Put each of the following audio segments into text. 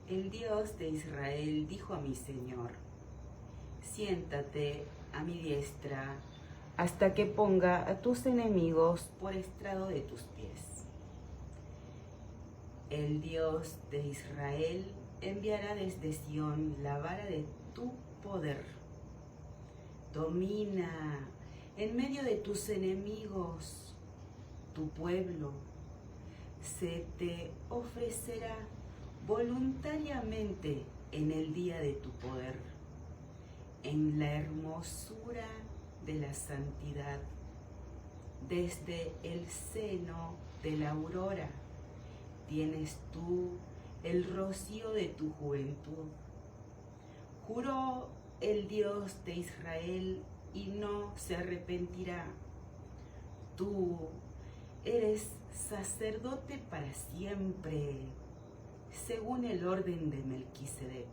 El Dios de Israel dijo a mi Señor: siéntate a mi diestra hasta que ponga a tus enemigos por estrado de tus pies. El Dios de Israel enviará desde Sión la vara de tu poder. Domina en medio de tus enemigos. Tu pueblo se te ofrecerá voluntariamente en el día de tu poder, en la hermosura de la santidad, desde el seno de la aurora. Tienes tú el rocío de tu juventud. Juró el Dios de Israel y no se arrepentirá. Tú eres sacerdote para siempre, según el orden de Melquisedec.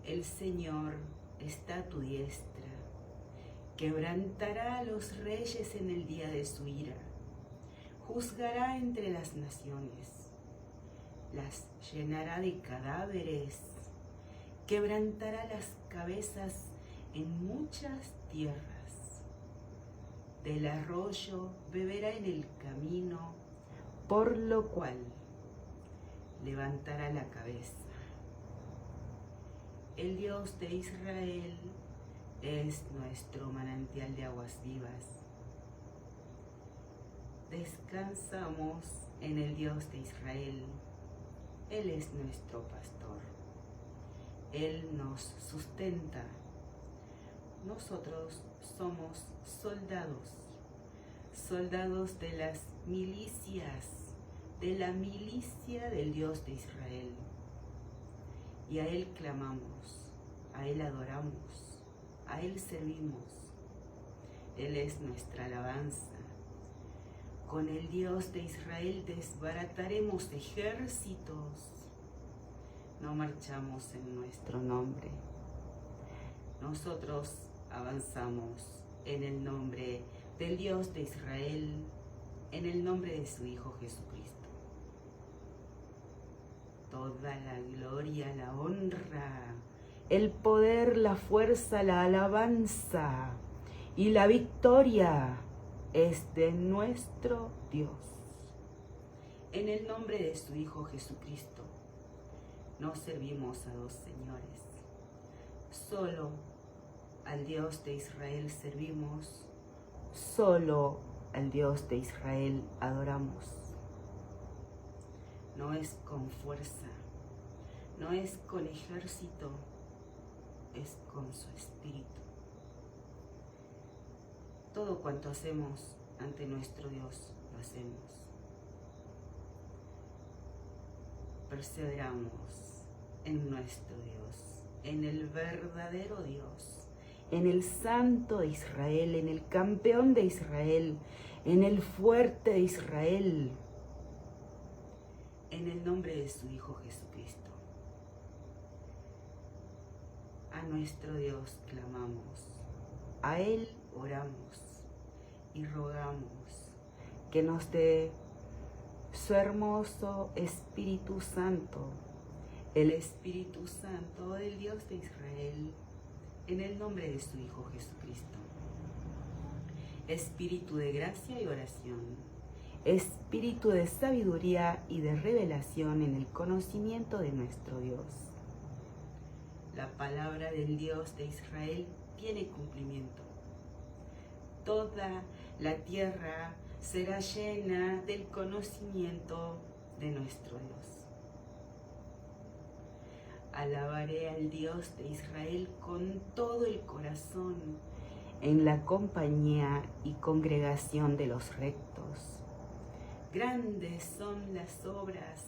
El Señor está a tu diestra, quebrantará a los reyes en el día de su ira. Juzgará entre las naciones, las llenará de cadáveres, quebrantará las cabezas en muchas tierras. Del arroyo beberá en el camino, por lo cual levantará la cabeza. El Dios de Israel es nuestro manantial de aguas vivas. Descansamos en el Dios de Israel. Él es nuestro pastor. Él nos sustenta. Nosotros somos soldados de las milicias, de la milicia del Dios de Israel. Y a Él clamamos, a Él adoramos, a Él servimos. Él es nuestra alabanza. Con el Dios de Israel desbarataremos ejércitos. No marchamos en nuestro nombre. Nosotros avanzamos en el nombre del Dios de Israel, en el nombre de su Hijo Jesucristo. Toda la gloria, la honra, el poder, la fuerza, la alabanza y la victoria es de nuestro Dios. En el nombre de su Hijo Jesucristo, no servimos a dos señores. Solo al Dios de Israel servimos, solo al Dios de Israel adoramos. No es con fuerza, no es con ejército, es con su espíritu. Todo cuanto hacemos ante nuestro Dios, lo hacemos. Perseveramos en nuestro Dios, en el verdadero Dios, en el Santo de Israel, en el Campeón de Israel, en el Fuerte de Israel, en el nombre de su Hijo Jesucristo. A nuestro Dios clamamos, a Él oramos y rogamos que nos dé su hermoso Espíritu Santo, el Espíritu Santo del Dios de Israel, en el nombre de su Hijo Jesucristo. Espíritu de gracia y oración, espíritu de sabiduría y de revelación en el conocimiento de nuestro Dios. La palabra del Dios de Israel tiene cumplimiento. Toda la tierra será llena del conocimiento de nuestro Dios. Alabaré al Dios de Israel con todo el corazón, en la compañía y congregación de los rectos. Grandes son las obras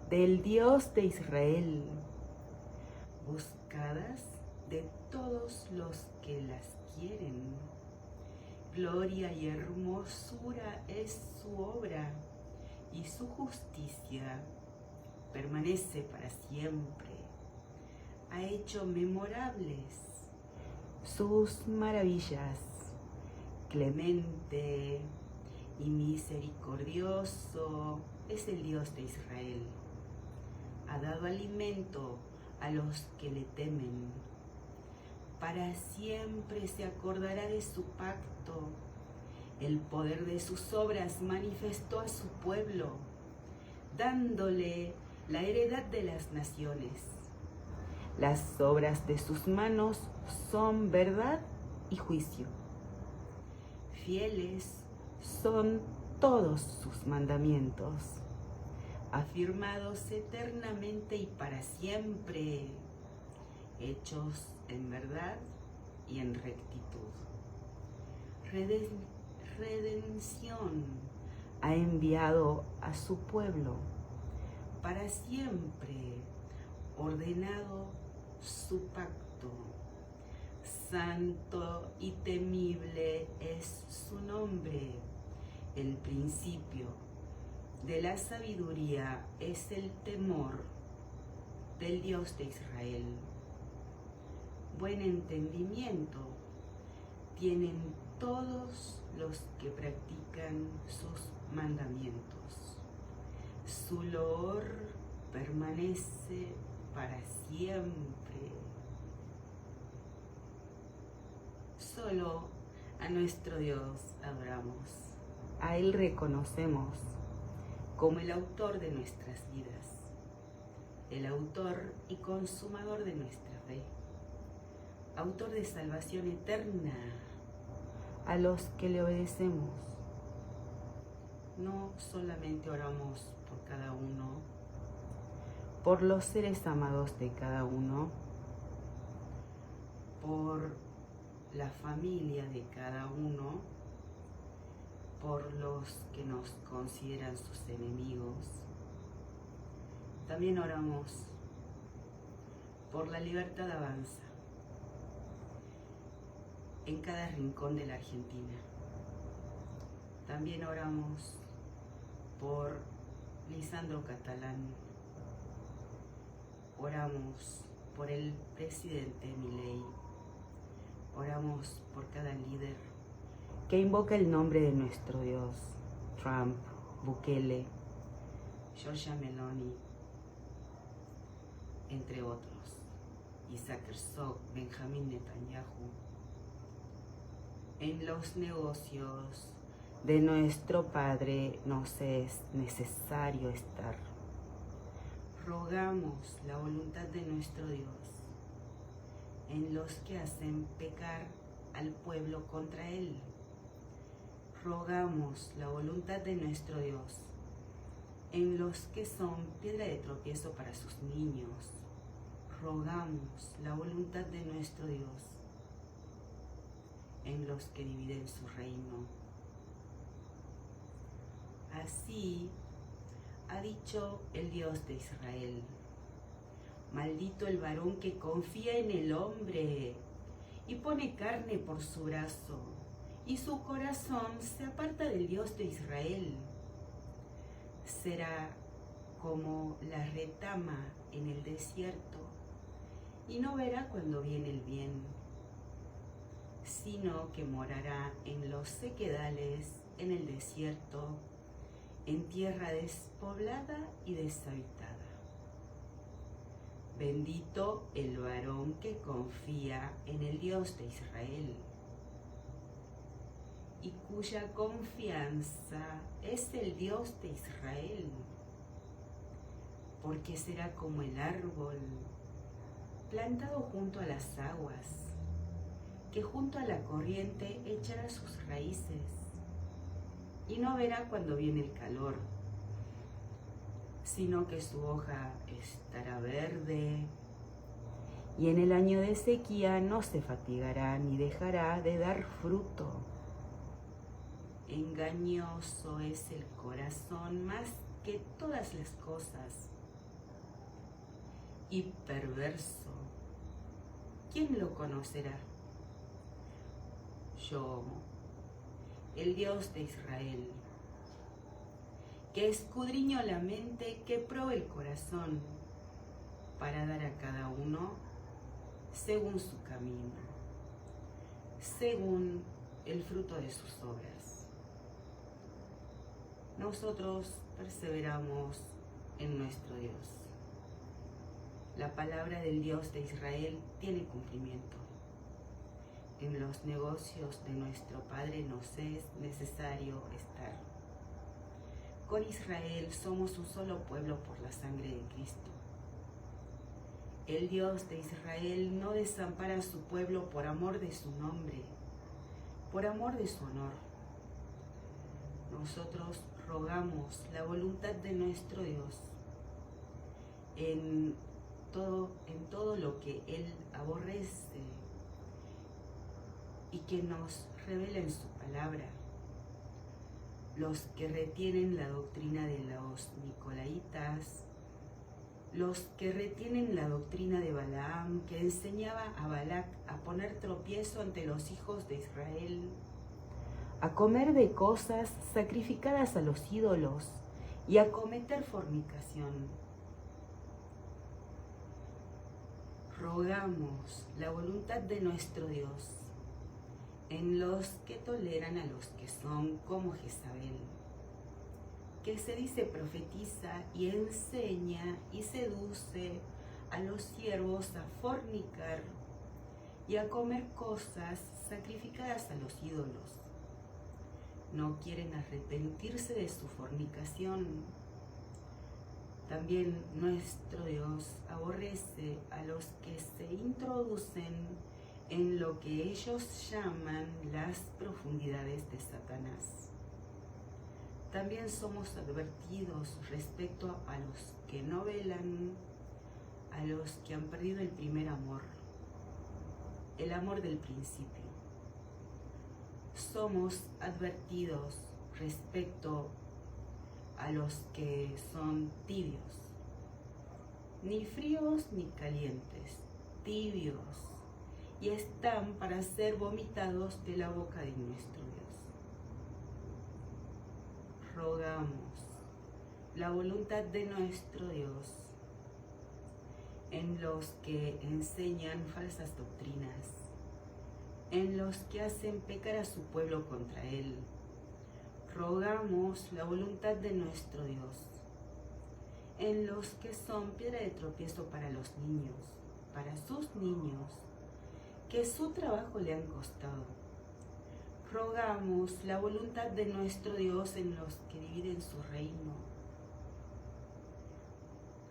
del Dios de Israel, buscadas de todos los que las quieren. Gloria y hermosura es su obra, y su justicia permanece para siempre. Ha hecho memorables sus maravillas. Clemente y misericordioso es el Dios de Israel. ha dado alimento a los que le temen. Para siempre se acordará de su pacto. El poder de sus obras manifestó a su pueblo, dándole la heredad de las naciones. Las obras de sus manos son verdad y juicio. Fieles son todos sus mandamientos, afirmados eternamente y para siempre, hechos en verdad y en rectitud. Redención ha enviado a su pueblo, para siempre ordenado su pacto. Santo y temible es su nombre. El principio de la sabiduría es el temor del Dios de Israel. Buen entendimiento tienen todos los que practican sus mandamientos. Su loor permanece para siempre. Solo a nuestro Dios adoramos. A Él reconocemos como el autor de nuestras vidas, el autor y consumador de nuestra fe, autor de salvación eterna a los que le obedecemos. No solamente oramos por cada uno, por los seres amados de cada uno, por la familia de cada uno, por los que nos consideran sus enemigos. También oramos por la libertad avanza en cada rincón de la Argentina. También oramos por Lisandro Catalán. Oramos por el presidente Milei. Oramos por cada líder que invoca el nombre de nuestro Dios: Trump, Bukele, Giorgia Meloni, entre otros, Isaac Herzog, Benjamín Netanyahu. En los negocios de nuestro Padre nos es necesario estar. Rogamos la voluntad de nuestro Dios en los que hacen pecar al pueblo contra Él. Rogamos la voluntad de nuestro Dios en los que son piedra de tropiezo para sus niños. Rogamos la voluntad de nuestro Dios en los que dividen su reino. Así ha dicho el Dios de Israel: maldito el varón que confía en el hombre y pone carne por su brazo, y su corazón se aparta del Dios de Israel. Será como la retama en el desierto, y no verá cuando viene el bien, sino que morará en los sequedales, en el desierto, en tierra despoblada y deshabitada. Bendito el varón que confía en el Dios de Israel y cuya confianza es el Dios de Israel, porque será como el árbol plantado junto a las aguas, que junto a la corriente echará sus raíces y no verá cuando viene el calor, sino que su hoja estará verde, y en el año de sequía no se fatigará ni dejará de dar fruto. Engañoso es el corazón más que todas las cosas, y perverso, ¿quién lo conocerá? Yo, el Dios de Israel, que escudriño la mente, que pruebe el corazón, para dar a cada uno según su camino, según el fruto de sus obras. Nosotros perseveramos en nuestro Dios. La palabra del Dios de Israel tiene cumplimiento. En los negocios de nuestro Padre nos es necesario estar. Con Israel somos un solo pueblo por la sangre de Cristo. El Dios de Israel no desampara a su pueblo por amor de su nombre, por amor de su honor. Nosotros rogamos la voluntad de nuestro Dios en todo lo que Él aborrece y que nos revela en su palabra. Los que retienen la doctrina de los nicolaitas, los que retienen la doctrina de Balaam, que enseñaba a Balac a poner tropiezo ante los hijos de Israel, a comer de cosas sacrificadas a los ídolos y a cometer fornicación. Rogamos la voluntad de nuestro Dios en los que toleran a los que son como Jezabel, que se dice profetiza y enseña y seduce a los siervos a fornicar y a comer cosas sacrificadas a los ídolos. No quieren arrepentirse de su fornicación. También nuestro Dios aborrece a los que se introducen en lo que ellos llaman las profundidades de Satanás. También somos advertidos respecto a los que no velan, a los que han perdido el primer amor, el amor del principio. Somos advertidos respecto a los que son tibios, ni fríos ni calientes, tibios, y están para ser vomitados de la boca de nuestro Dios. Rogamos la voluntad de nuestro Dios en los que enseñan falsas doctrinas, en los que hacen pecar a su pueblo contra Él. Rogamos la voluntad de nuestro Dios en los que son piedra de tropiezo para los niños, para sus niños, que su trabajo le han costado. Rogamos la voluntad de nuestro Dios en los que dividen su reino.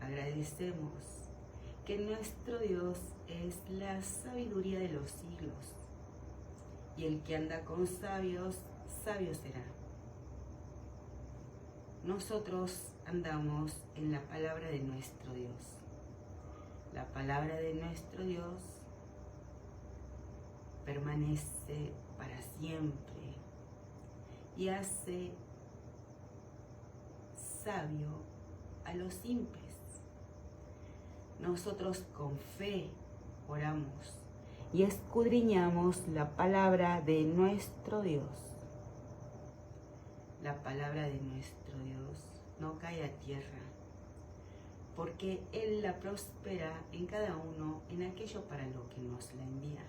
Agradecemos que nuestro Dios es la sabiduría de los siglos, y el que anda con sabios, sabio será. Nosotros andamos en la palabra de nuestro Dios. La palabra de nuestro Dios permanece para siempre y hace sabio a los simples. Nosotros con fe oramos y escudriñamos la palabra de nuestro Dios. La palabra de nuestro Dios no cae a tierra, porque Él la prospera en cada uno en aquello para lo que nos la envía.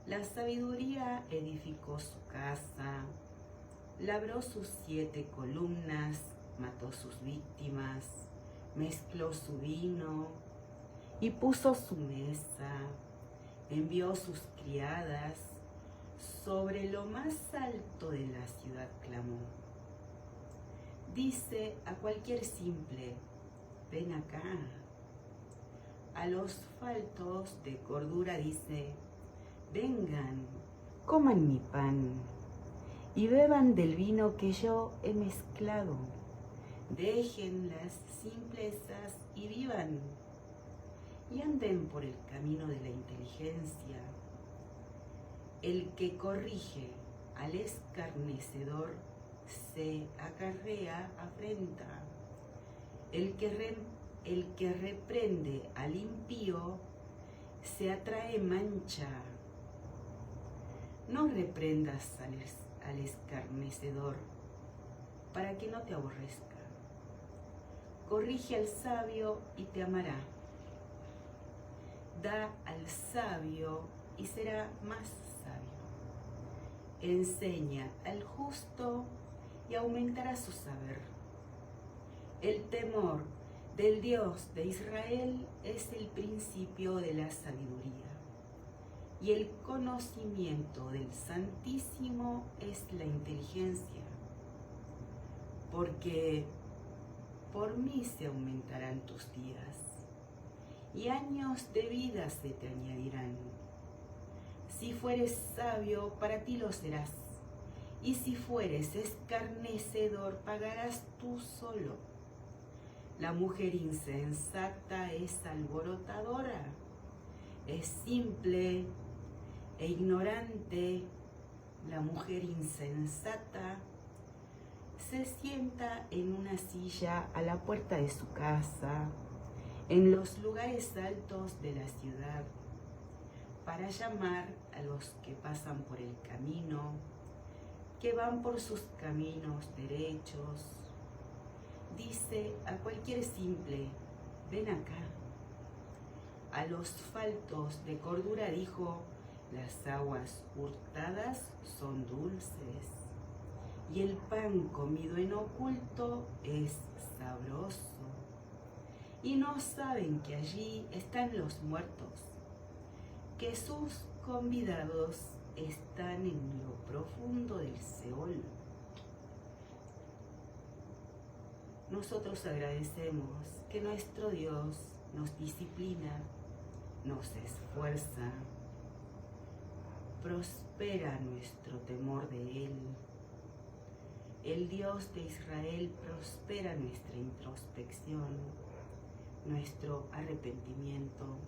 La sabiduría edificó su casa, labró sus 7 columnas, mató sus víctimas, mezcló su vino y puso su mesa, envió sus criadas, sobre lo más alto de la ciudad clamó. Dice a cualquier simple, ven acá. A los faltos de cordura dice, vengan, coman mi pan y beban del vino que yo he mezclado. Dejen las simplezas y vivan, y anden por el camino de la inteligencia. El que corrige al escarnecedor se acarrea afrenta. El que reprende al impío se atrae mancha. No reprendas al escarnecedor para que no te aborrezca. Corrige al sabio y te amará. Da al sabio y será más sabio. Enseña al justo y aumentará su saber. El temor del Dios de Israel es el principio de la sabiduría, y el conocimiento del Santísimo es la inteligencia, porque por mí se aumentarán tus días, y años de vida se te añadirán. Si fueres sabio, para ti lo serás, y si fueres escarnecedor, pagarás tú solo. La mujer insensata es alborotadora, es simple e ignorante. La mujer insensata se sienta en una silla a la puerta de su casa, en los lugares altos de la ciudad, para llamar a los que pasan por el camino, que van por sus caminos derechos. Dice a cualquier simple: ven acá. A los faltos de cordura dijo: las aguas hurtadas son dulces, y el pan comido en oculto es sabroso. Y no saben que allí están los muertos, que sus convidados están en lo profundo del Seol. Nosotros agradecemos que nuestro Dios nos disciplina, nos esfuerza, prospera nuestro temor de Él. El Dios de Israel prospera nuestra introspección, nuestro arrepentimiento,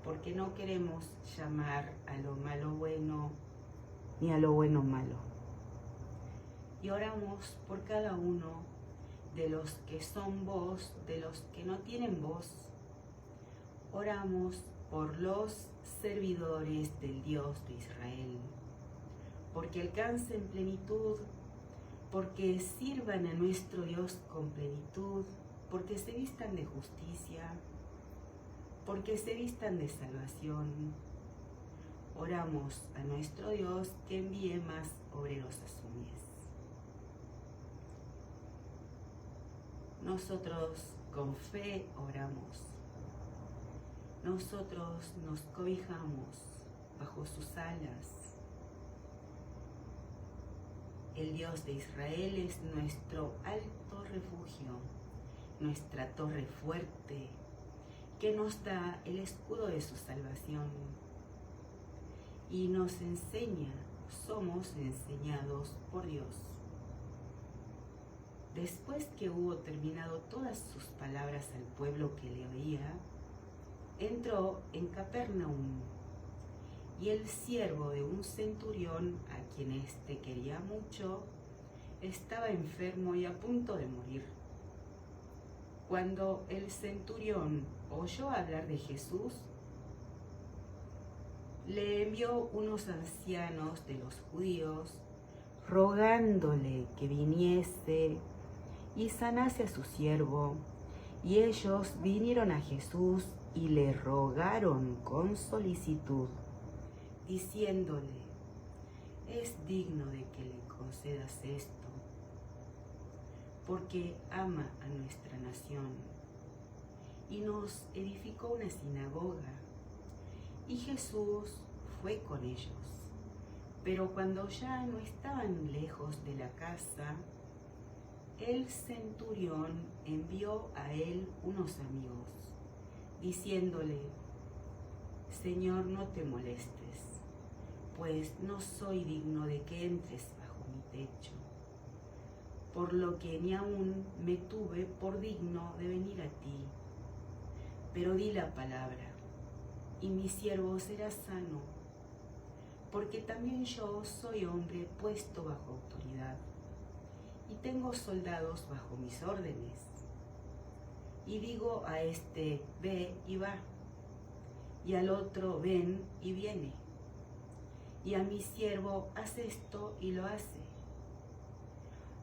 porque no queremos llamar a lo malo bueno, ni a lo bueno malo. Y oramos por cada uno de los que son voz, de los que no tienen voz. Oramos por los servidores del Dios de Israel, porque alcancen plenitud, porque sirvan a nuestro Dios con plenitud, porque se vistan de justicia, porque se vistan de salvación. Oramos a nuestro Dios que envíe más obreros a su mies. Nosotros con fe oramos. Nosotros nos cobijamos bajo sus alas. El Dios de Israel es nuestro alto refugio, nuestra torre fuerte, que nos da el escudo de su salvación. Y nos enseña, somos enseñados por Dios. Después que hubo terminado todas sus palabras al pueblo que le oía, entró en Capernaum, y el siervo de un centurión, a quien éste quería mucho, estaba enfermo y a punto de morir. Cuando el centurión oyó hablar de Jesús, le envió unos ancianos de los judíos, rogándole que viniese y sanase a su siervo. Y ellos vinieron a Jesús y le rogaron con solicitud, diciéndole: es digno de que le concedas esto, porque ama a nuestra nación, y nos edificó una sinagoga. Y Jesús fue con ellos. Pero cuando ya no estaban lejos de la casa, el centurión envió a él unos amigos, diciéndole: Señor, no te molestes, pues no soy digno de que entres bajo mi techo, por lo que ni aún me tuve por digno de venir a ti. Pero di la palabra, y mi siervo será sano, porque también yo soy hombre puesto bajo autoridad, y tengo soldados bajo mis órdenes. Y digo a este: ve y va, y al otro: ven y viene, y a mi siervo: haz esto y lo hace.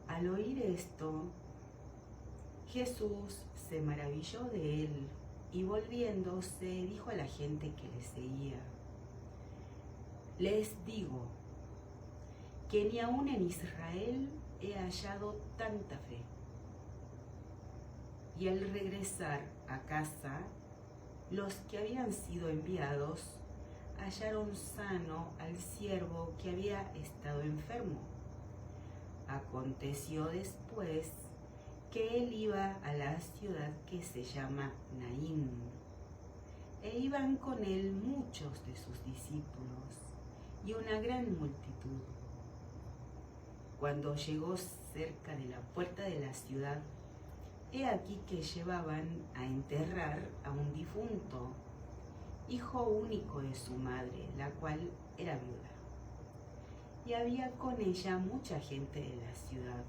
Al oír esto, Jesús se maravilló de él, y volviéndose dijo a la gente que le seguía: les digo que ni aún en Israel he hallado tanta fe. Y al regresar a casa, los que habían sido enviados hallaron sano al siervo que había estado enfermo. Aconteció después que él iba a la ciudad que se llama Naín, e iban con él muchos de sus discípulos y una gran multitud. Cuando llegó cerca de la puerta de la ciudad, he aquí que llevaban a enterrar a un difunto, hijo único de su madre, la cual era viuda. Y había con ella mucha gente de la ciudad.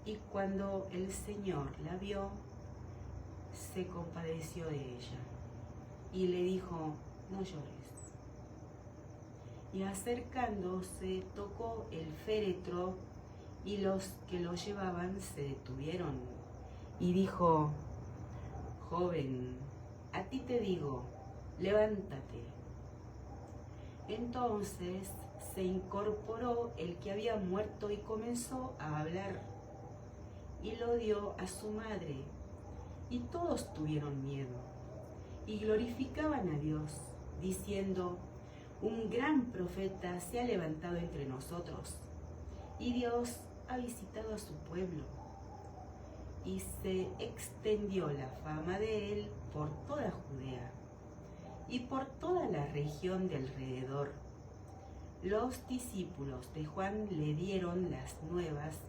Y cuando el Señor la vio, se compadeció de ella y le dijo: no llores. Y acercándose tocó el féretro, y los que lo llevaban se detuvieron. Y dijo: joven, a ti te digo, levántate. Entonces se incorporó el que había muerto y comenzó a hablar, y lo dio a su madre, y todos tuvieron miedo, y glorificaban a Dios, diciendo: un gran profeta se ha levantado entre nosotros, y Dios ha visitado a su pueblo. Y se extendió la fama de él por toda Judea y por toda la región de alrededor. Los discípulos de Juan le dieron las nuevas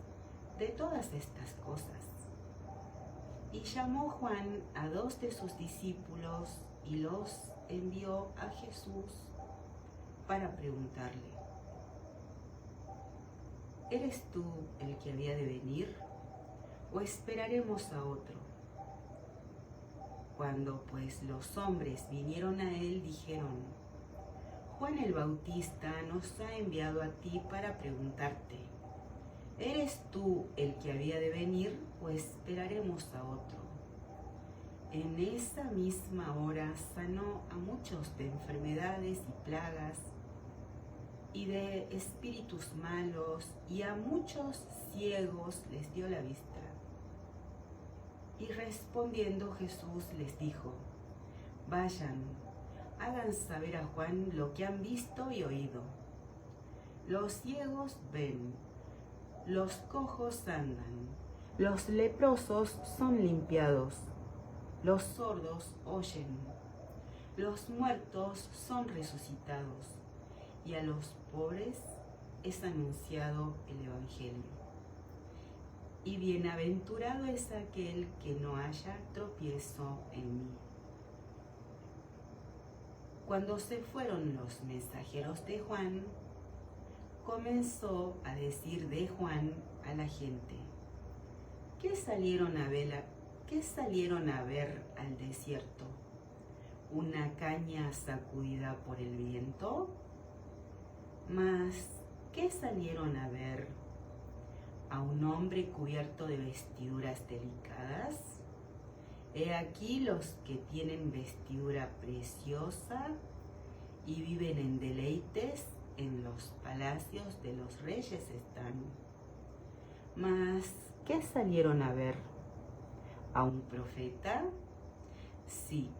de todas estas cosas. Y llamó Juan a 2 de sus discípulos y los envió a Jesús para preguntarle: ¿eres tú el que había de venir, o esperaremos a otro? Cuando pues los hombres vinieron a él, dijeron: Juan el Bautista nos ha enviado a ti para preguntarte: ¿eres tú el que había de venir, o esperaremos a otro? En esa misma hora sanó a muchos de enfermedades y plagas y de espíritus malos, y a muchos ciegos les dio la vista. Y respondiendo Jesús les dijo: vayan, hagan saber a Juan lo que han visto y oído. Los ciegos ven, los cojos andan, los leprosos son limpiados, los sordos oyen, los muertos son resucitados, y a los pobres es anunciado el Evangelio. Y bienaventurado es aquel que no haya tropiezo en mí. Cuando se fueron los mensajeros de Juan, comenzó a decir de Juan a la gente: ¿qué salieron a ver al desierto? ¿Una caña sacudida por el viento? Mas, ¿qué salieron a ver? ¿A un hombre cubierto de vestiduras delicadas? He aquí los que tienen vestidura preciosa y viven en deleites, en los palacios de los reyes están. Mas, ¿qué salieron a ver? ¿A un profeta? Sí,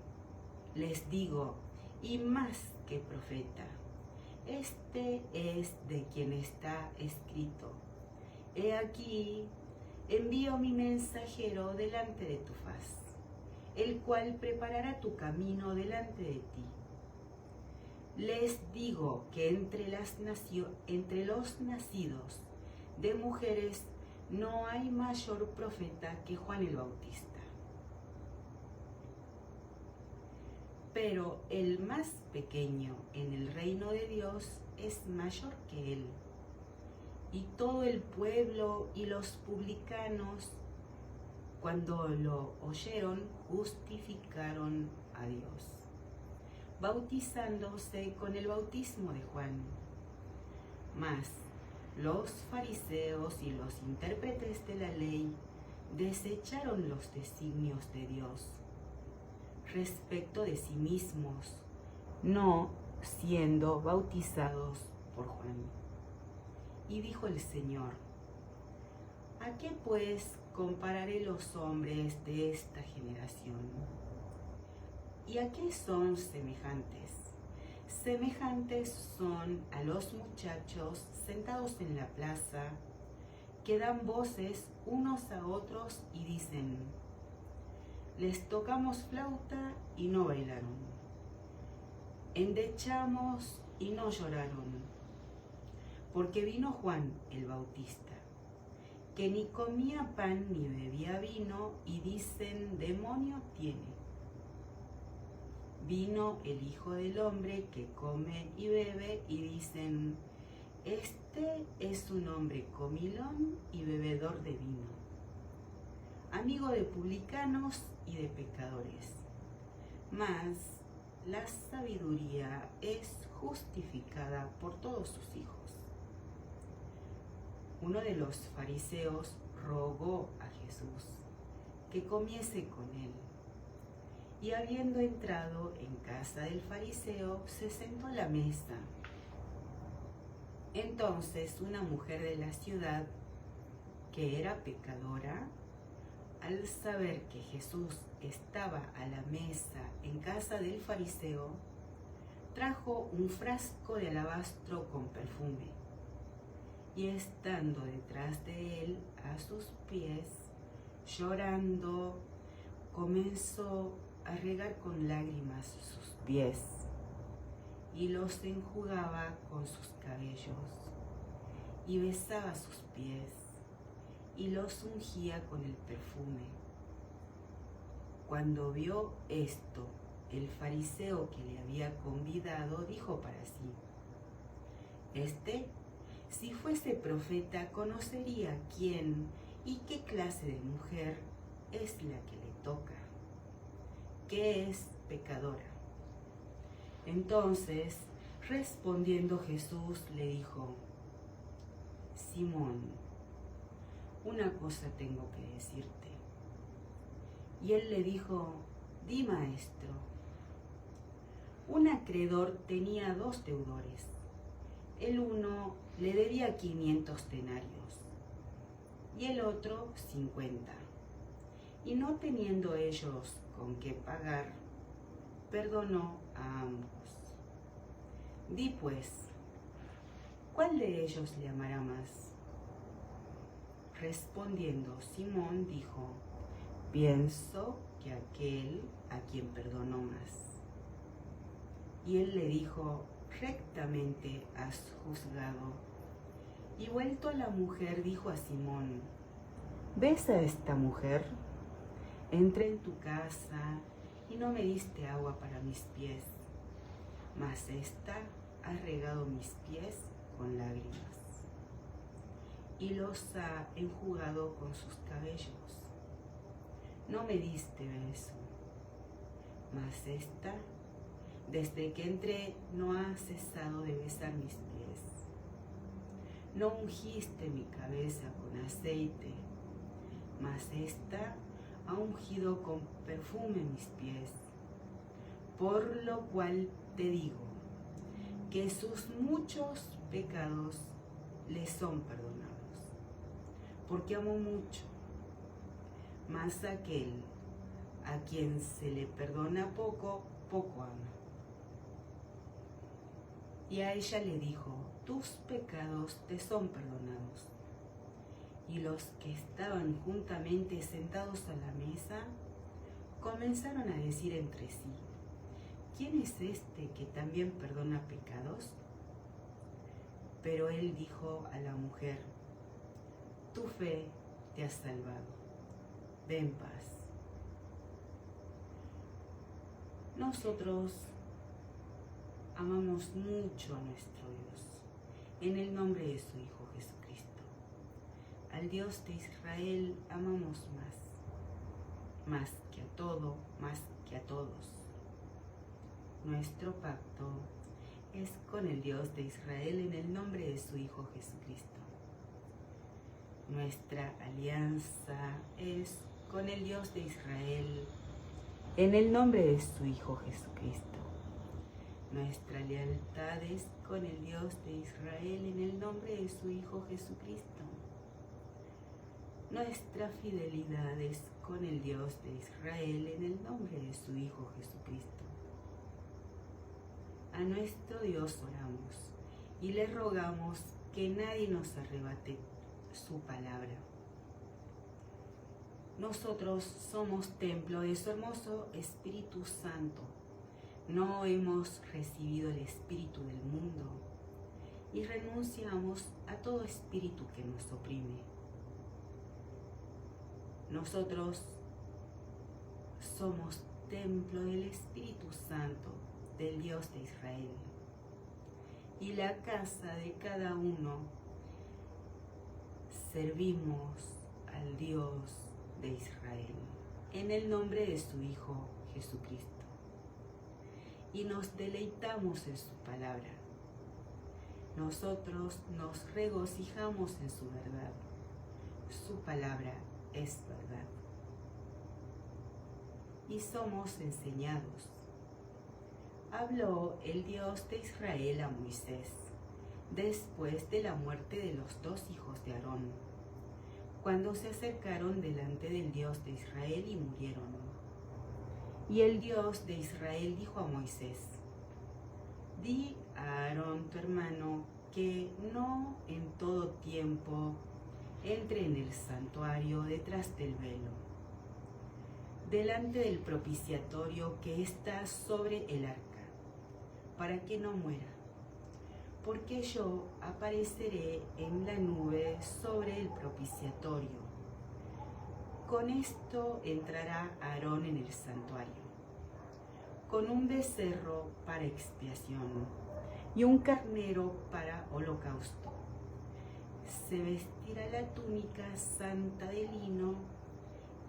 les digo, y más que profeta. Este es de quien está escrito: he aquí, envío mi mensajero delante de tu faz, el cual preparará tu camino delante de ti. Les digo que entre los nacidos de mujeres no hay mayor profeta que Juan el Bautista. Pero el más pequeño en el reino de Dios es mayor que él. Y todo el pueblo y los publicanos, cuando lo oyeron, justificaron a Dios, bautizándose con el bautismo de Juan. Mas los fariseos y los intérpretes de la ley desecharon los designios de Dios respecto de sí mismos, no siendo bautizados por Juan. Y dijo el Señor: ¿a qué pues compararé los hombres de esta generación. ¿Y a qué son semejantes? Semejantes son a los muchachos sentados en la plaza, que dan voces unos a otros y dicen: les tocamos flauta y no bailaron, endechamos y no lloraron, porque vino Juan el Bautista, que ni comía pan ni bebía vino, y dicen: demonio tiene. Vino el Hijo del Hombre, que come y bebe, y dicen: este es un hombre comilón y bebedor de vino, amigo de publicanos y de pecadores. Mas la sabiduría es justificada por todos sus hijos. Uno de los fariseos rogó a Jesús que comiese con él, y habiendo entrado en casa del fariseo, se sentó a la mesa. Entonces una mujer de la ciudad, que era pecadora, al saber que Jesús estaba a la mesa en casa del fariseo, trajo un frasco de alabastro con perfume, y estando detrás de él a sus pies, llorando, comenzó a regar con lágrimas sus pies, y los enjugaba con sus cabellos, y besaba sus pies, y los ungía con el perfume. Cuando vio esto, el fariseo que le había convidado dijo para sí: si fuese profeta, conocería quién y qué clase de mujer es la que le toca, que es pecadora. Entonces, respondiendo Jesús, le dijo: Simón, una cosa tengo que decirte. Y él le dijo: di, maestro. Un acreedor tenía 2 deudores. El uno le debía 500 denarios y el otro 50. Y no teniendo ellos con qué pagar, perdonó a ambos. Di pues, ¿cuál de ellos le amará más? Respondiendo Simón dijo: pienso que aquel a quien perdonó más. Y él le dijo: rectamente has juzgado. Y vuelto a la mujer, dijo a Simón: ¿ves a esta mujer? Entré en tu casa y no me diste agua para mis pies, mas ésta ha regado mis pies con lágrimas y los ha enjugado con sus cabellos. No me diste beso, mas ésta, desde que entré, no ha cesado de besar mis pies. No ungiste mi cabeza con aceite, mas ésta ha ungido con perfume mis pies. Por lo cual te digo que sus muchos pecados le son perdonados, porque amó mucho. Mas aquel a quien se le perdona poco, poco ama. Y a ella le dijo: tus pecados te son perdonados. Y los que estaban juntamente sentados a la mesa comenzaron a decir entre sí: ¿quién es este que también perdona pecados? Pero él dijo a la mujer: tu fe te ha salvado, ve en paz. Nosotros amamos mucho a nuestro Dios, en el nombre de su Hijo Jesucristo. Al Dios de Israel amamos más que a todo, más que a todos. Nuestro pacto es con el Dios de Israel en el nombre de su Hijo Jesucristo. Nuestra alianza es con el Dios de Israel en el nombre de su Hijo Jesucristo. Nuestra lealtad es con el Dios de Israel en el nombre de su Hijo Jesucristo. nuestra fidelidad es con el Dios de Israel en el nombre de su Hijo Jesucristo. A nuestro Dios oramos y le rogamos que nadie nos arrebate su palabra. Nosotros somos templo de su hermoso Espíritu Santo. No hemos recibido el espíritu del mundo y renunciamos a todo espíritu que nos oprime. Nosotros somos templo del Espíritu Santo del Dios de Israel. Y la casa de cada uno servimos al Dios de Israel en el nombre de su Hijo Jesucristo. Y nos deleitamos en su palabra. Nosotros nos regocijamos en su verdad. Su palabra es verdad. Y somos enseñados. Habló el Dios de Israel a Moisés después de la muerte de los dos hijos de Aarón, cuando se acercaron delante del Dios de Israel y murieron. Y el Dios de Israel dijo a Moisés: di a Aarón tu hermano que no en todo tiempo entre en el santuario detrás del velo, delante del propiciatorio que está sobre el arca, para que no muera, porque yo apareceré en la nube sobre el propiciatorio. Con esto entrará Aarón en el santuario, con un becerro para expiación y un carnero para holocausto. Se vestirá la túnica santa de lino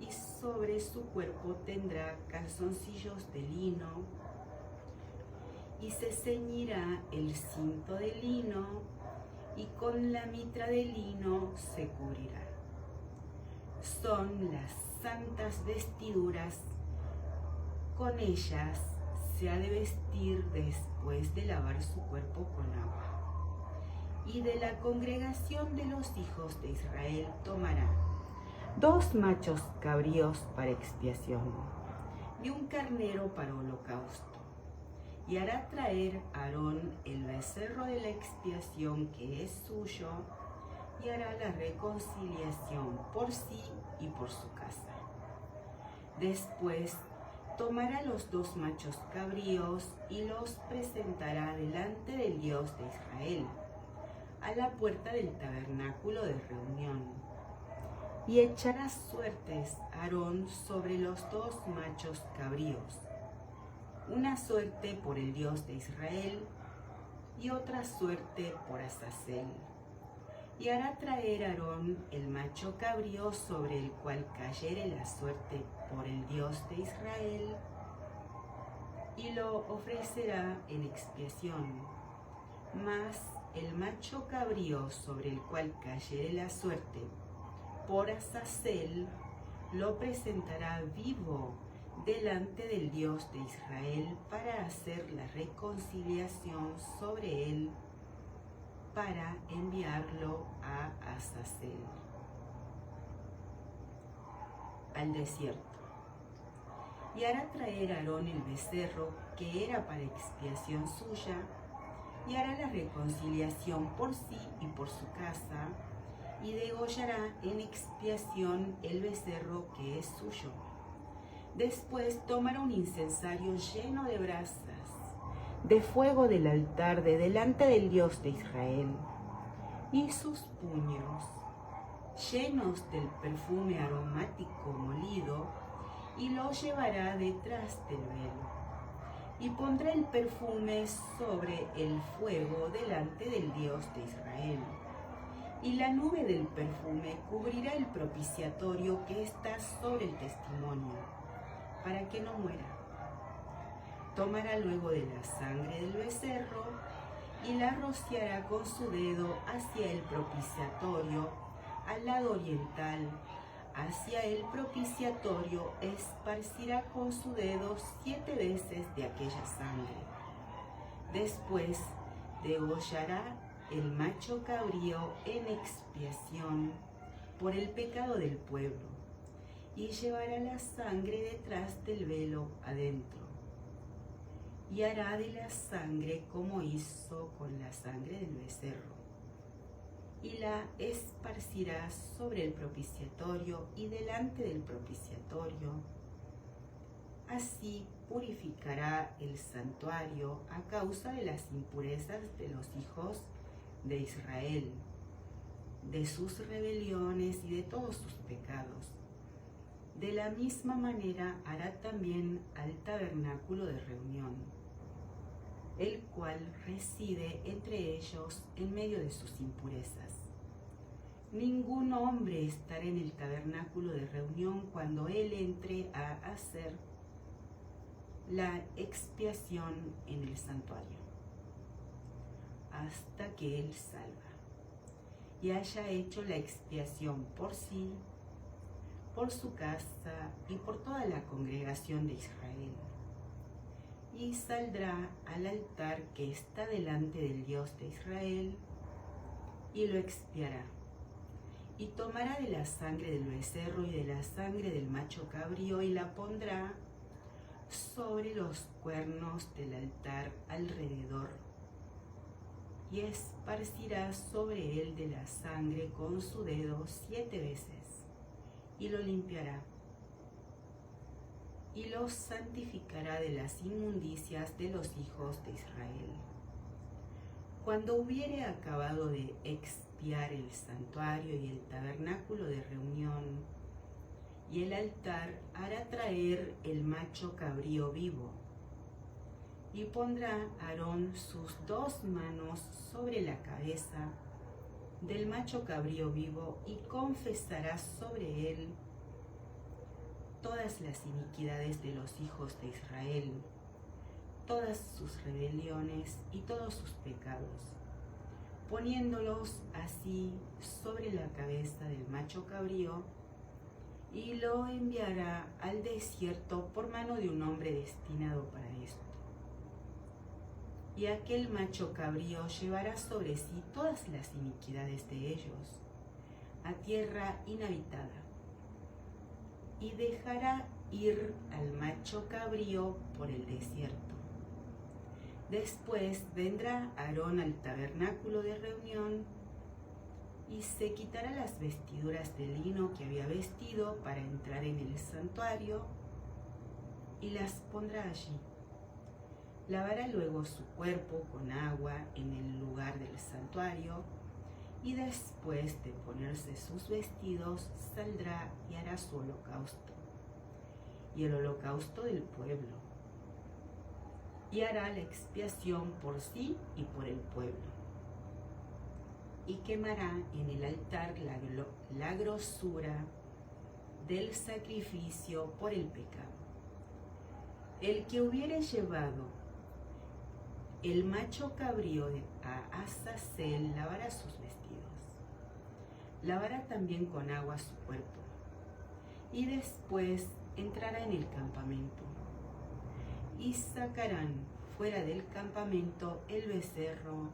y sobre su cuerpo tendrá calzoncillos de lino y se ceñirá el cinto de lino y con la mitra de lino se cubrirá. Son las santas vestiduras, con ellas se ha de vestir después de lavar su cuerpo con agua. Y de la congregación de los hijos de Israel tomará 2 machos cabríos para expiación y un carnero para holocausto. Y hará traer Aarón el becerro de la expiación que es suyo, y hará la reconciliación por sí y por su casa. Después tomará los 2 machos cabríos y los presentará delante del Dios de Israel, a la puerta del tabernáculo de reunión. Y echará suertes Aarón sobre los 2 machos cabríos, una suerte por el Dios de Israel y otra suerte por Azazel. Y hará traer Aarón el macho cabrío sobre el cual cayere la suerte por el Dios de Israel, y lo ofrecerá en expiación. Mas el macho cabrío sobre el cual cayere la suerte por Azazel lo presentará vivo delante del Dios de Israel para hacer la reconciliación sobre él, para enviarlo a Azazel al desierto. Y hará traer Aarón el becerro que era para expiación suya, y hará la reconciliación por sí y por su casa, y degollará en expiación el becerro que es suyo. Después tomará un incensario lleno de brasas de fuego del altar de delante del Dios de Israel, y sus puños llenos del perfume aromático molido, y lo llevará detrás del velo, y pondrá el perfume sobre el fuego delante del Dios de Israel. Y la nube del perfume cubrirá el propiciatorio que está sobre el testimonio, para que no muera. Tomará luego de la sangre del becerro y la rociará con su dedo hacia el propiciatorio, al lado oriental. Hacia el propiciatorio esparcirá con su dedo 7 veces de aquella sangre. Después degollará el macho cabrío en expiación por el pecado del pueblo, y llevará la sangre detrás del velo adentro, y hará de la sangre como hizo con la sangre del becerro, y la esparcirá sobre el propiciatorio y delante del propiciatorio. Así purificará el santuario a causa de las impurezas de los hijos de Israel, de sus rebeliones y de todos sus pecados. De la misma manera hará también al tabernáculo de reunión, el cual reside entre ellos en medio de sus impurezas. Ningún hombre estará en el tabernáculo de reunión cuando él entre a hacer la expiación en el santuario, hasta que él salga y haya hecho la expiación por sí, por su casa y por toda la congregación de Israel. Y saldrá al altar que está delante del Dios de Israel y lo expiará. Y tomará de la sangre del becerro y de la sangre del macho cabrío y la pondrá sobre los cuernos del altar alrededor, y esparcirá sobre él de la sangre con su dedo 7 veces, y lo limpiará, y los santificará de las inmundicias de los hijos de Israel. Cuando hubiere acabado de expiar el santuario y el tabernáculo de reunión y el altar, hará traer el macho cabrío vivo, y pondrá Aarón sus 2 manos sobre la cabeza del macho cabrío vivo y confesará sobre él todas las iniquidades de los hijos de Israel, todas sus rebeliones y todos sus pecados, poniéndolos así sobre la cabeza del macho cabrío, y lo enviará al desierto por mano de un hombre destinado para esto. Y aquel macho cabrío llevará sobre sí todas las iniquidades de ellos a tierra inhabitada, y dejará ir al macho cabrío por el desierto. Después vendrá Aarón al tabernáculo de reunión y se quitará las vestiduras de lino que había vestido para entrar en el santuario y las pondrá allí. Lavará luego su cuerpo con agua en el lugar del santuario, y después de ponerse sus vestidos saldrá y hará su holocausto y el holocausto del pueblo, y hará la expiación por sí y por el pueblo, y quemará en el altar la grosura del sacrificio por el pecado. El que hubiere llevado el macho cabrío a Azazel lavará sus vestidos, lavará también con agua su cuerpo, y después entrará en el campamento, y sacarán fuera del campamento el becerro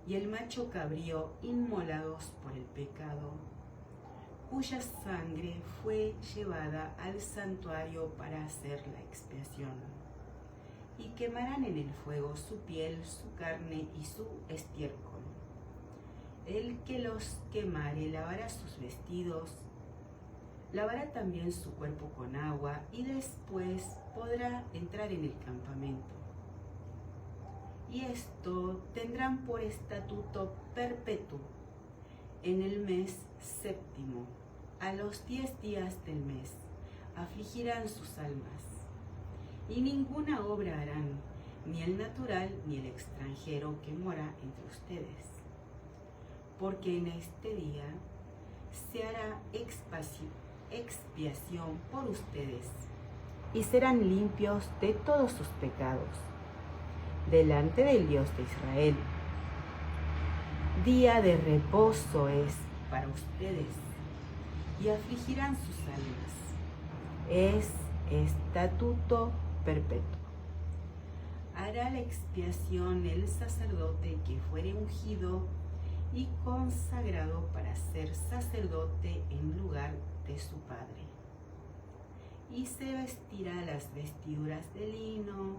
y el macho cabrío inmolados por el pecado, cuya sangre fue llevada al santuario para hacer la expiación, y quemarán en el fuego su piel, su carne y su estiércol. El que los quemare lavará sus vestidos, lavará también su cuerpo con agua, y después podrá entrar en el campamento. Y esto tendrán por estatuto perpetuo en el mes séptimo, a los 10 días del mes, afligirán sus almas, y ninguna obra harán, ni el natural ni el extranjero que mora entre ustedes, porque en este día se hará expiación por ustedes, y serán limpios de todos sus pecados delante del Dios de Israel. Día de reposo es para ustedes, y afligirán sus almas. Es estatuto perpetuo. Hará la expiación el sacerdote que fuere ungido, y consagrado para ser sacerdote en lugar de su padre. Y se vestirá las vestiduras de lino,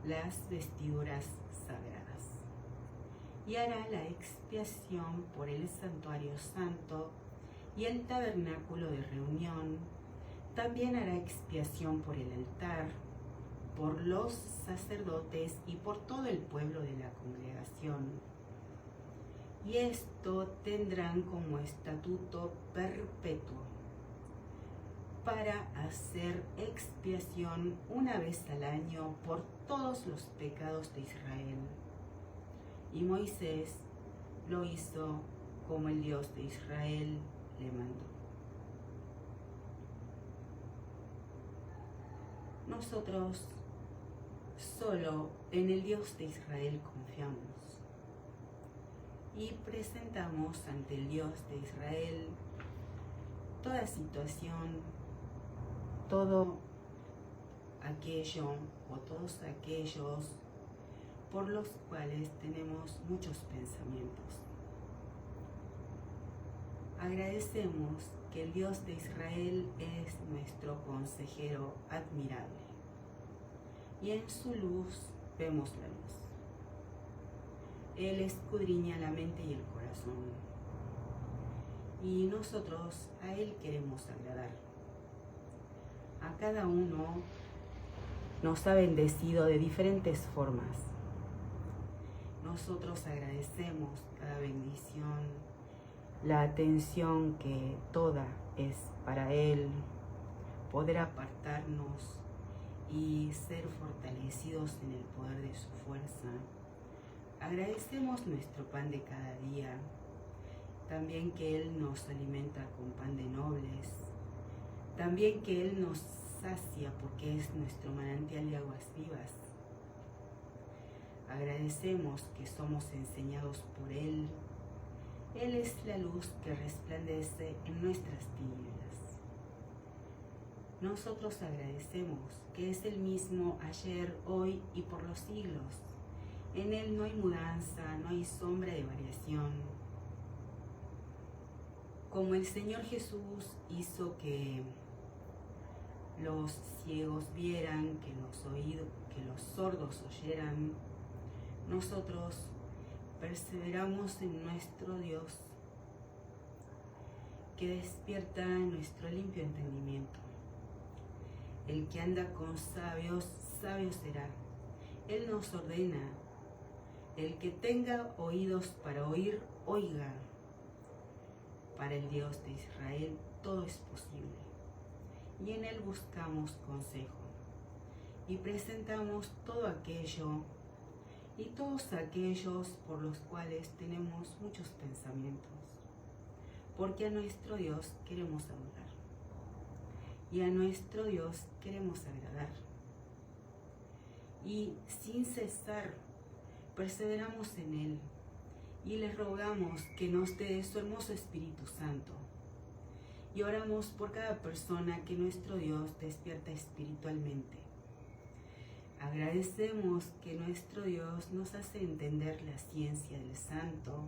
las vestiduras sagradas. Y hará la expiación por el santuario santo y el tabernáculo de reunión. También hará expiación por el altar, por los sacerdotes y por todo el pueblo de la congregación. Y esto tendrán como estatuto perpetuo, para hacer expiación una vez al año por todos los pecados de Israel. Y Moisés lo hizo como el Dios de Israel le mandó. Nosotros solo en el Dios de Israel confiamos y presentamos ante el Dios de Israel toda situación, todo aquello o todos aquellos por los cuales tenemos muchos pensamientos. Agradecemos que el Dios de Israel es nuestro consejero admirable y en su luz vemos la luz. Él escudriña la mente y el corazón y nosotros a Él queremos agradar. A cada uno nos ha bendecido de diferentes formas. Nosotros agradecemos cada bendición, la atención que toda es para Él, poder apartarnos y ser fortalecidos en el poder de su fuerza. Agradecemos nuestro pan de cada día, también que Él nos alimenta con pan de nobles, también que Él nos sacia porque es nuestro manantial de aguas vivas. Agradecemos que somos enseñados por Él. Él es la luz que resplandece en nuestras tinieblas. Nosotros agradecemos que es el mismo ayer, hoy y por los siglos. En Él no hay mudanza, no hay sombra de variación. Como el Señor Jesús hizo que los ciegos vieran, que los sordos oyeran, nosotros perseveramos en nuestro Dios, que despierta nuestro limpio entendimiento. El que anda con sabios, sabio será. Él nos ordena. El que tenga oídos para oír, oiga. Para el Dios de Israel todo es posible. Y en Él buscamos consejo. Y presentamos todo aquello y todos aquellos por los cuales tenemos muchos pensamientos, porque a nuestro Dios queremos adorar y a nuestro Dios queremos agradar. Y sin cesar perseveramos en Él y le rogamos que nos dé su hermoso Espíritu Santo. Y oramos por cada persona que nuestro Dios despierta espiritualmente. Agradecemos que nuestro Dios nos hace entender la ciencia del santo.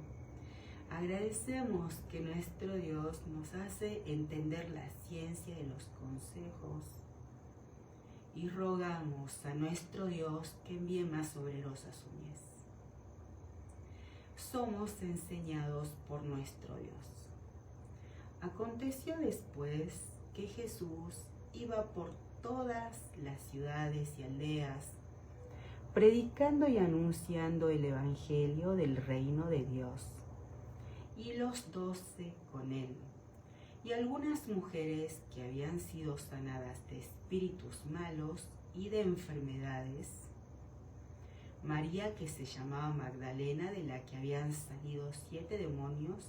Agradecemos que nuestro Dios nos hace entender la ciencia de los consejos. Y rogamos a nuestro Dios que envíe más obreros a su mies. Somos enseñados por nuestro Dios. Aconteció después que Jesús iba por todas las ciudades y aldeas, predicando y anunciando el Evangelio del reino de Dios, y los 12 con él, y algunas mujeres que habían sido sanadas de espíritus malos y de enfermedades, María, que se llamaba Magdalena, de la que habían salido 7 demonios,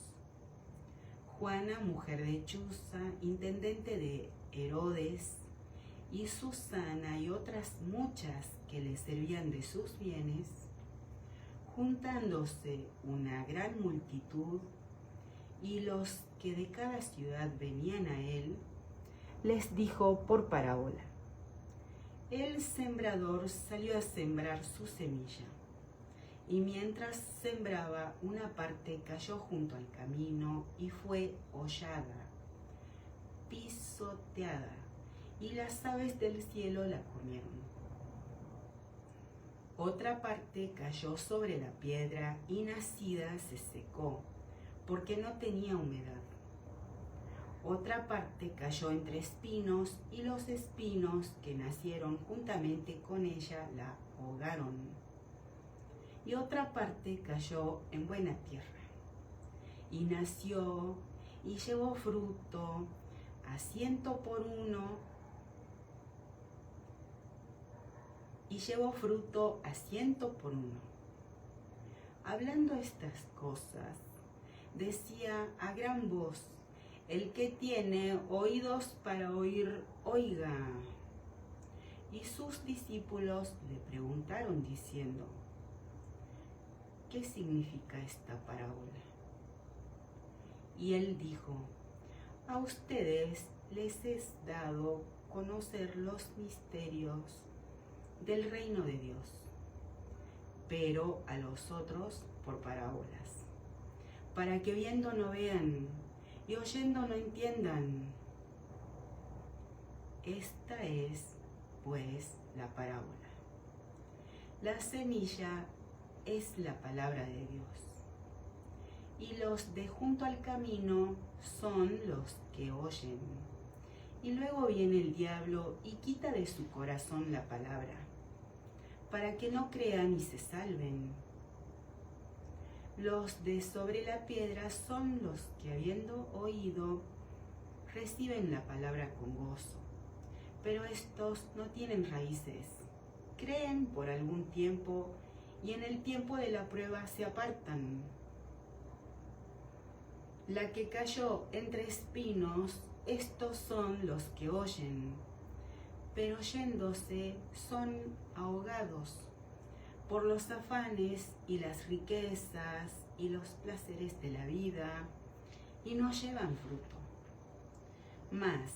Juana, mujer de Chuza, intendente de Herodes, y Susana y otras muchas que le servían de sus bienes, juntándose una gran multitud, y los que de cada ciudad venían a él, les dijo por parábola: el sembrador salió a sembrar su semilla, Y mientras sembraba, una parte cayó junto al camino y fue hollada, pisoteada, y las aves del cielo la comieron. Otra parte cayó sobre la piedra y nacida se secó, porque no tenía humedad. Otra parte cayó entre espinos, y los espinos que nacieron juntamente con ella la ahogaron. Y otra parte cayó en buena tierra, y nació, y llevó fruto, a 100 por uno, y llevó fruto a 100 por uno. Hablando estas cosas, decía a gran voz: el que tiene oídos para oír, oiga. Y sus discípulos le preguntaron diciendo: ¿qué significa esta parábola? Y él dijo: a ustedes les es dado conocer los misterios del reino de Dios, pero a los otros por parábolas, para que viendo no vean y oyendo no entiendan. Esta es, pues, la parábola. La semilla es la palabra de Dios, y los de junto al camino son los que oyen. Y luego viene el diablo y quita de su corazón la palabra, para que no crean y se salven. Los de sobre la piedra son los que, habiendo oído, reciben la palabra con gozo, pero estos no tienen raíces. Creen por algún tiempo y en el tiempo de la prueba se apartan. La que cayó entre espinos, estos son los que oyen, pero yéndose son ahogados por los afanes y las riquezas y los placeres de la vida, y no llevan fruto. Mas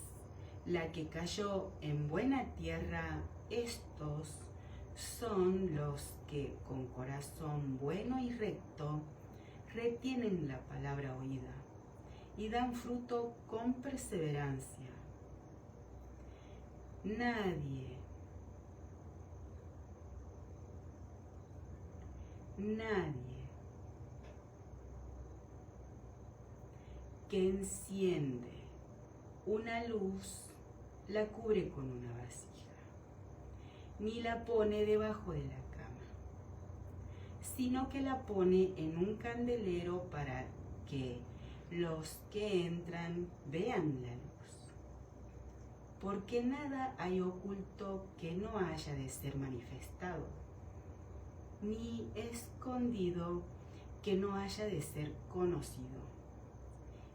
la que cayó en buena tierra, estos son los que con corazón bueno y recto retienen la palabra oída y dan fruto con perseverancia. Nadie que enciende una luz la cubre con una vasija, ni la pone debajo de la cama, sino que la pone en un candelero para que los que entran vean la luz. Porque nada hay oculto que no haya de ser manifestado, ni escondido que no haya de ser conocido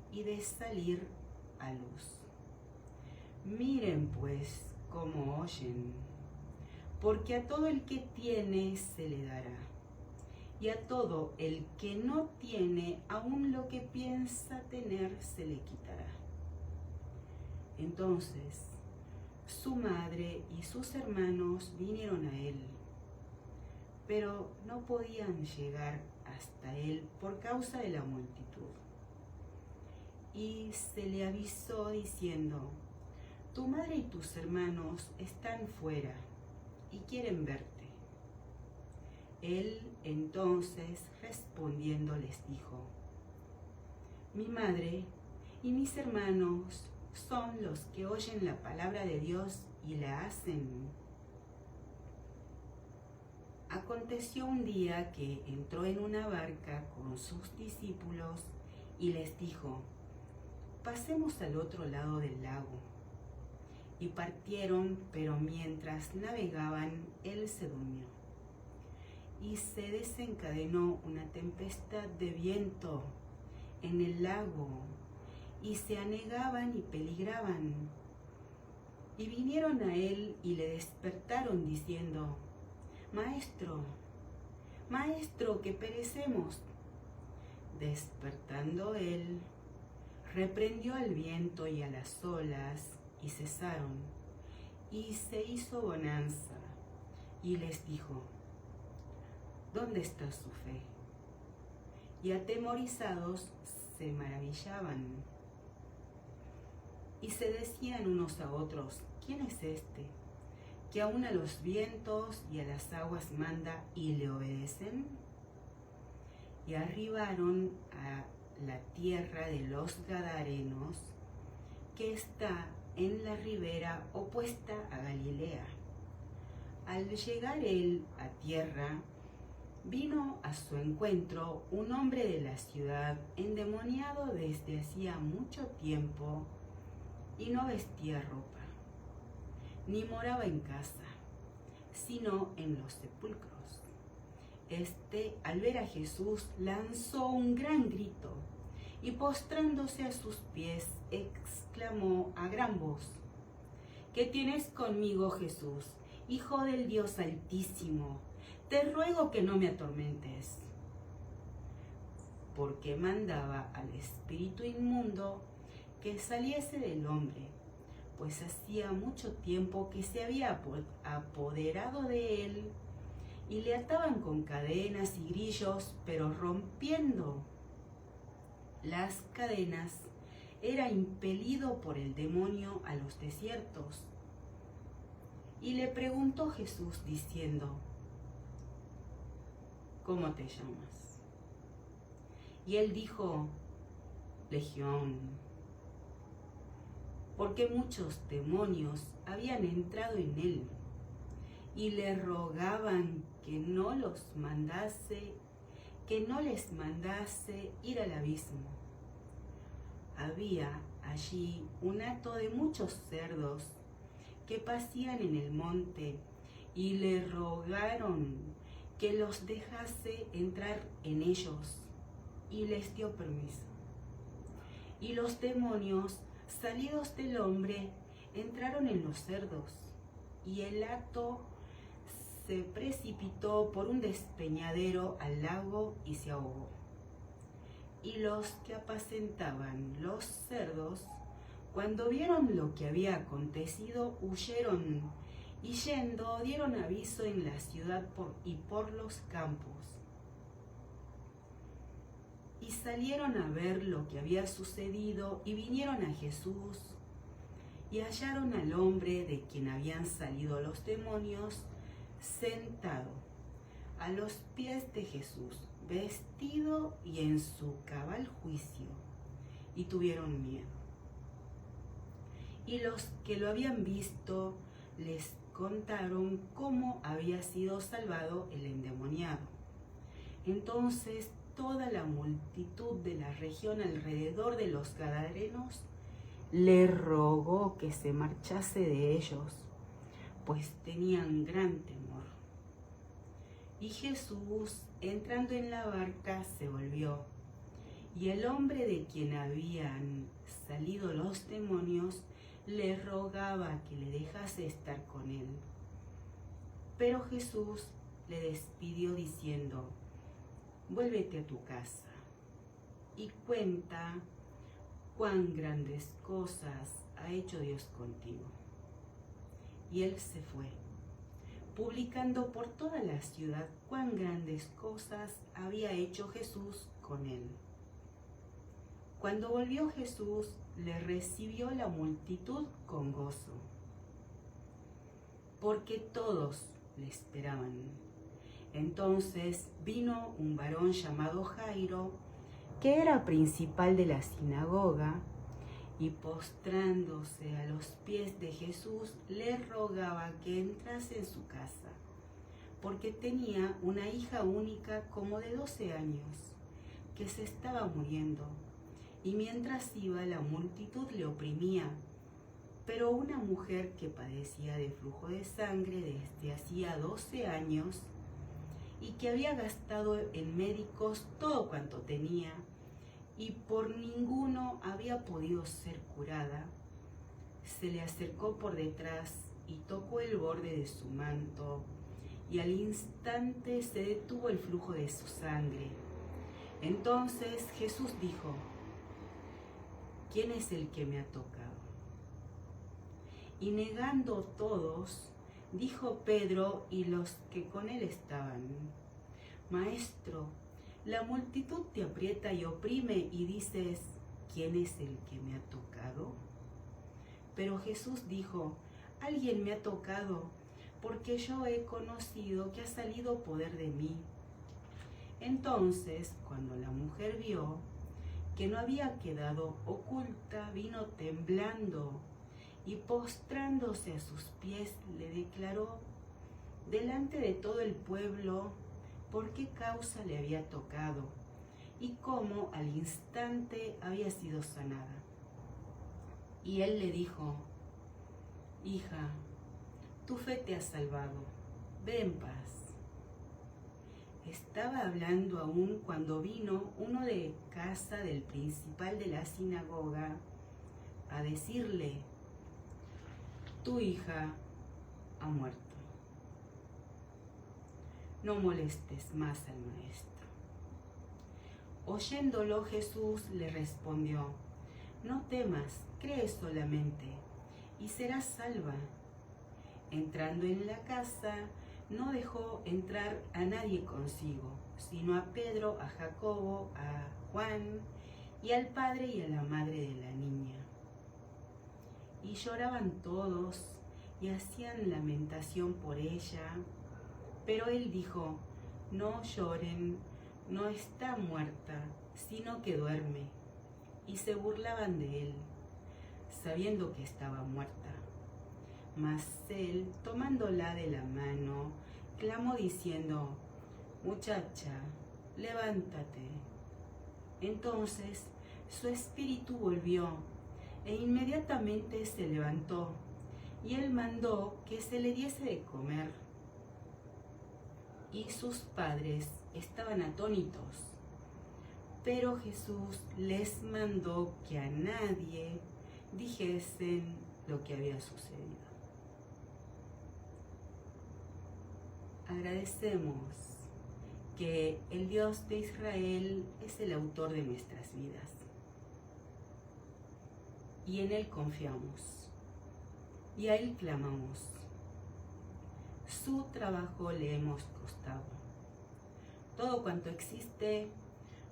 y de salir a luz. Miren pues cómo oyen, porque a todo el que tiene se le dará, y a todo el que no tiene, aun lo que piensa tener se le quitará. Entonces su madre y sus hermanos vinieron a él, pero no podían llegar hasta él por causa de la multitud. Y se le avisó diciendo: tu madre y tus hermanos están fuera y quieren verte. Él entonces respondiendo les dijo: mi madre y mis hermanos son los que oyen la palabra de Dios y la hacen. Aconteció un día que entró en una barca con sus discípulos y les dijo: pasemos al otro lado del lago. Y partieron, pero mientras navegaban, él se durmió. Y se desencadenó una tempestad de viento en el lago, y se anegaban y peligraban. Y vinieron a él y le despertaron diciendo: Maestro, Maestro, que perecemos. Despertando él, reprendió al viento y a las olas, y cesaron, y se hizo bonanza, y les dijo: ¿dónde está su fe? Y atemorizados se maravillaban y se decían unos a otros, ¿quién es este, que aún a los vientos y a las aguas manda y le obedecen? Y arribaron a la tierra de los Gadarenos, que está en la ribera opuesta a Galilea. Al llegar él a tierra, vino a su encuentro un hombre de la ciudad, endemoniado desde hacía mucho tiempo, y no vestía ropa, ni moraba en casa, sino en los sepulcros. Este, al ver a Jesús, lanzó un gran grito, y postrándose a sus pies, exclamó a gran voz, ¿qué tienes conmigo, Jesús, Hijo del Dios Altísimo? Te ruego que no me atormentes. Porque mandaba al espíritu inmundo que saliese del hombre, pues hacía mucho tiempo que se había apoderado de él, y le ataban con cadenas y grillos, pero rompiendo las cadenas, era impelido por el demonio a los desiertos. Y le preguntó Jesús diciendo, ¿cómo te llamas? Y él dijo, Legión, porque muchos demonios habían entrado en él, y le rogaban que no les mandase ir al abismo. Había allí un hato de muchos cerdos que pasían en el monte, y le rogaron que los dejase entrar en ellos, y les dio permiso. Y los demonios, salidos del hombre, entraron en los cerdos, y el hato se precipitó por un despeñadero al lago y se ahogó. Y los que apacentaban los cerdos, cuando vieron lo que había acontecido, huyeron, y yendo dieron aviso en la ciudad y por los campos. Y salieron a ver lo que había sucedido, y vinieron a Jesús, y hallaron al hombre de quien habían salido los demonios, sentado a los pies de Jesús, vestido y en su cabal juicio, y tuvieron miedo. Y los que lo habían visto les contaron cómo había sido salvado el endemoniado. Entonces toda la multitud de la región alrededor de los Gadarenos le rogó que se marchase de ellos, pues tenían gran temor. Y Jesús, entrando en la barca, se volvió, y el hombre de quien habían salido los demonios le rogaba que le dejase estar con él. Pero Jesús le despidió diciendo, vuélvete a tu casa y cuenta cuán grandes cosas ha hecho Dios contigo. Y él se fue, publicando por toda la ciudad cuán grandes cosas había hecho Jesús con él. Cuando volvió Jesús, le recibió la multitud con gozo, porque todos le esperaban. Entonces vino un varón llamado Jairo, que era principal de la sinagoga, y postrándose a los pies de Jesús, le rogaba que entrase en su casa, porque tenía una hija única como de 12 años, que se estaba muriendo, y mientras iba la multitud le oprimía. Pero una mujer que padecía de flujo de sangre desde hacía 12 años, y que había gastado en médicos todo cuanto tenía, y por ninguno había podido ser curada, se le acercó por detrás y tocó el borde de su manto, y al instante se detuvo el flujo de su sangre. Entonces Jesús dijo, ¿quién es el que me ha tocado? Y negando todos, dijo Pedro y los que con él estaban, Maestro, la multitud te aprieta y oprime y dices, ¿quién es el que me ha tocado? Pero Jesús dijo, alguien me ha tocado, porque yo he conocido que ha salido poder de mí. Entonces, cuando la mujer vio que no había quedado oculta, vino temblando y postrándose a sus pies le declaró delante de todo el pueblo por qué causa le había tocado y cómo al instante había sido sanada. Y él le dijo, hija, tu fe te ha salvado, ve en paz. Estaba hablando aún cuando vino uno de casa del principal de la sinagoga a decirle, tu hija ha muerto. No molestes más al maestro. Oyéndolo, Jesús le respondió, no temas, cree solamente, y serás salva. Entrando en la casa, no dejó entrar a nadie consigo, sino a Pedro, a Jacobo, a Juan, y al padre y a la madre de la niña. Y lloraban todos, y hacían lamentación por ella. Pero él dijo, no lloren, no está muerta, sino que duerme. Y se burlaban de él, sabiendo que estaba muerta. Mas él, tomándola de la mano, clamó diciendo, muchacha, levántate. Entonces su espíritu volvió, e inmediatamente se levantó, y él mandó que se le diese de comer. Y sus padres estaban atónitos. Pero Jesús les mandó que a nadie dijesen lo que había sucedido. Agradecemos que el Dios de Israel es el autor de nuestras vidas y en Él confiamos y a Él clamamos. Su trabajo le hemos costado. Todo cuanto existe,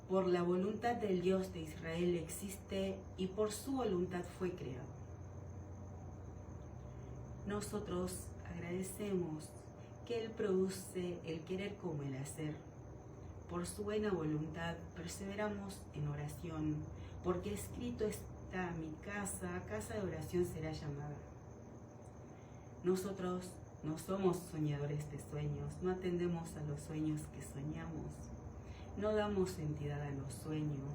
por la voluntad del Dios de Israel existe y por su voluntad fue creado. Nosotros agradecemos que Él produce el querer como el hacer. Por su buena voluntad perseveramos en oración, porque escrito está, mi casa, casa de oración será llamada. Nosotros no somos soñadores de sueños, no atendemos a los sueños que soñamos, no damos entidad a los sueños,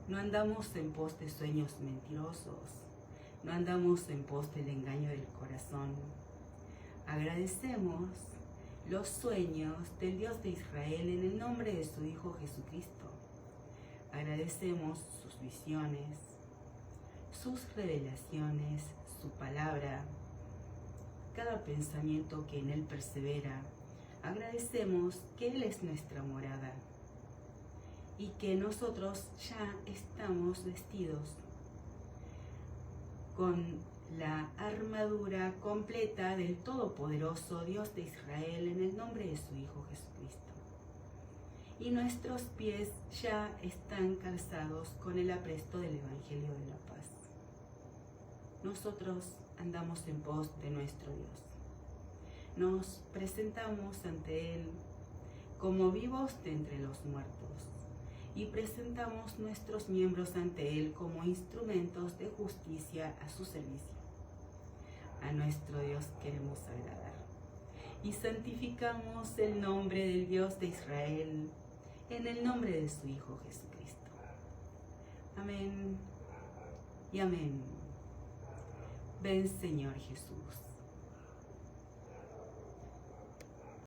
no andamos en pos de sueños mentirosos, no andamos en pos del engaño del corazón. Agradecemos los sueños del Dios de Israel en el nombre de su Hijo Jesucristo. Agradecemos sus visiones, sus revelaciones, su palabra, cada pensamiento que en Él persevera. Agradecemos que Él es nuestra morada y que nosotros ya estamos vestidos con la armadura completa del Todopoderoso Dios de Israel en el nombre de su Hijo Jesucristo. Y nuestros pies ya están calzados con el apresto del Evangelio de la paz. Nosotros andamos en pos de nuestro Dios. Nos presentamos ante Él como vivos de entre los muertos y presentamos nuestros miembros ante Él como instrumentos de justicia a su servicio. A nuestro Dios queremos agradar y santificamos el nombre del Dios de Israel en el nombre de su Hijo Jesucristo. Amén y amén. Ven, Señor Jesús.